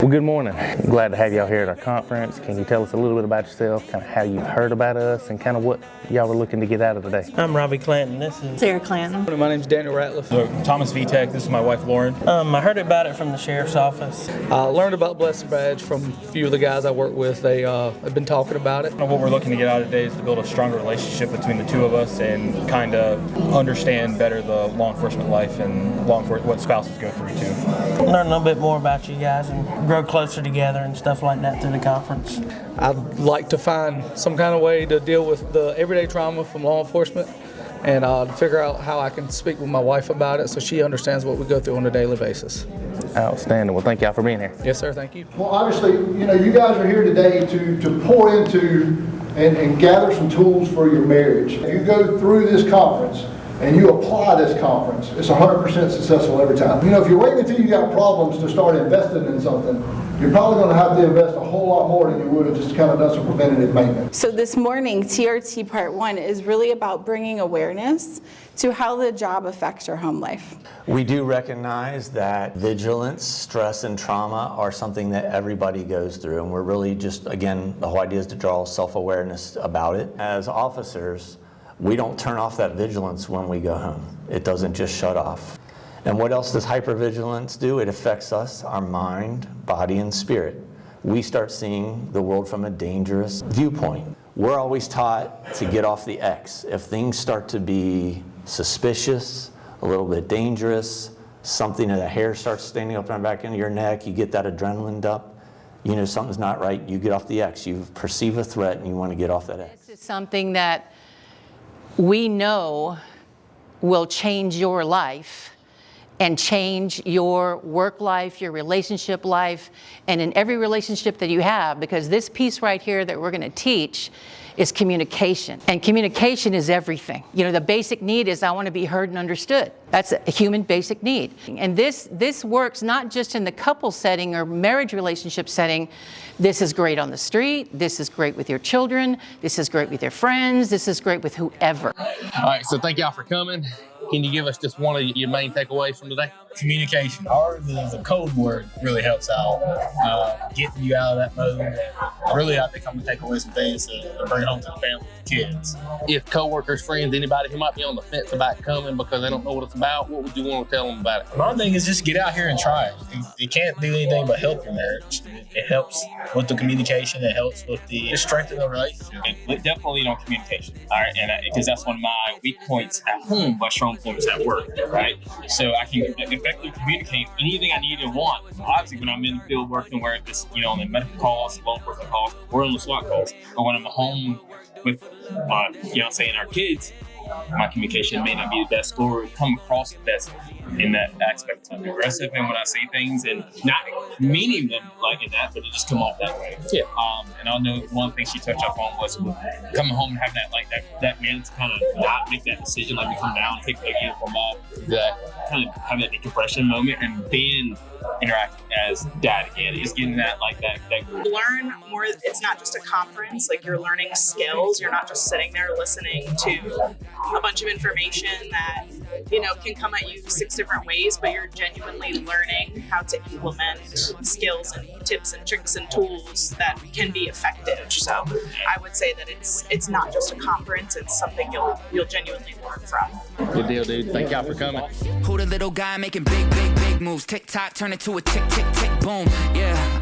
Well, good morning. Glad to have y'all here at our conference. Can you tell us a little bit about yourself, kind of how you've heard about us, and kind of what y'all were looking to get out of today? I'm Robbie Clanton. This is Sarah Clanton. My name's Daniel Ratliff. Thomas Vitek. This is my wife Lauren. I heard about it from the sheriff's office. I learned about Blessed Badge from a few of the guys I work with. They have been talking about it. What we're looking to get out of today is to build a stronger relationship between the two of us and kind of understand better the law enforcement life and what spouses go through too. Learn a little bit more about you guys and grow closer together and stuff like that through the conference. I'd like to find some kind of way to deal with the everyday trauma from law enforcement and figure out how I can speak with my wife about it so she understands what we go through on a daily basis. Outstanding. Well, thank y'all for being here. Yes, sir. Thank you. Well, obviously, you guys are here today to pour into and gather some tools for your marriage. If you go through this conference and you apply this conference, it's 100% successful every time. If you're waiting until you got problems to start investing in something, you're probably going to have to invest a whole lot more than you would have just kind of done some preventative maintenance. So this morning, TRT Part 1 is really about bringing awareness to how the job affects your home life. We do recognize that vigilance, stress, and trauma are something that everybody goes through, and we're really just, again, the whole idea is to draw self-awareness about it. As officers, we don't turn off that vigilance when we go home. It doesn't just shut off. And what else does hypervigilance do? It affects us, our mind, body, and spirit. We start seeing the world from a dangerous viewpoint. We're always taught to get off the X. If things start to be suspicious, a little bit dangerous, something, the hair starts standing up on the back end of your neck, you get that adrenaline up, something's not right, you get off the X. You perceive a threat and you want to get off that X. This is something that we know will change your life and change your work life, your relationship life, and in every relationship that you have, because this piece right here that we're going to teach is communication. And communication is everything. The basic need is I want to be heard and understood. That's a human basic need. And this works not just in the couple setting or marriage relationship setting. This is great on the street. This is great with your children. This is great with your friends. This is great with whoever. All right, so thank y'all for coming. Can you give us just one of your main takeaways from today? Communication. Ours is a code word, really helps out. Getting you out of that mode. Really, I think I'm going to take away some things to bring home to the family, the kids. If coworkers, friends, anybody who might be on the fence about coming because they don't know what it's about, what would you want to tell them about it? My thing is just get out here and try it. It can't do anything but help your marriage. It helps with the communication. It helps with the strength of the relationship. Definitely on communication. All right, and because that's one of my weak points at home, but strong points at work. Right, so I can effectively communicate anything I need and want. Obviously, when I'm in the field working, where it's on the medical calls, law enforcement calls, or on the SWAT calls, or when I'm at home with my fiance and our kids, my communication may not be the best or come across the best in that aspect. I'm aggressive and when I say things and not meaning them like in that, but it just come off that way. Yeah. And I know one thing she touched up on was coming home and having that man to kind of not make that decision, like we come down, take the uniform off, kind of have that decompression moment, and then interact as dad again. Is getting that learn more. It's not just a conference, you're learning skills. You're not just sitting there listening to a bunch of information that can come at you 6 different ways, but you're genuinely learning how to implement skills and tips and tricks and tools that can be effective. So I would say that it's not just a conference, it's something you'll genuinely learn from. Good deal, dude. Thank y'all for coming. Who the little guy making big moves? Tick tock, turn it to a tick, tick, tick, boom. Yeah.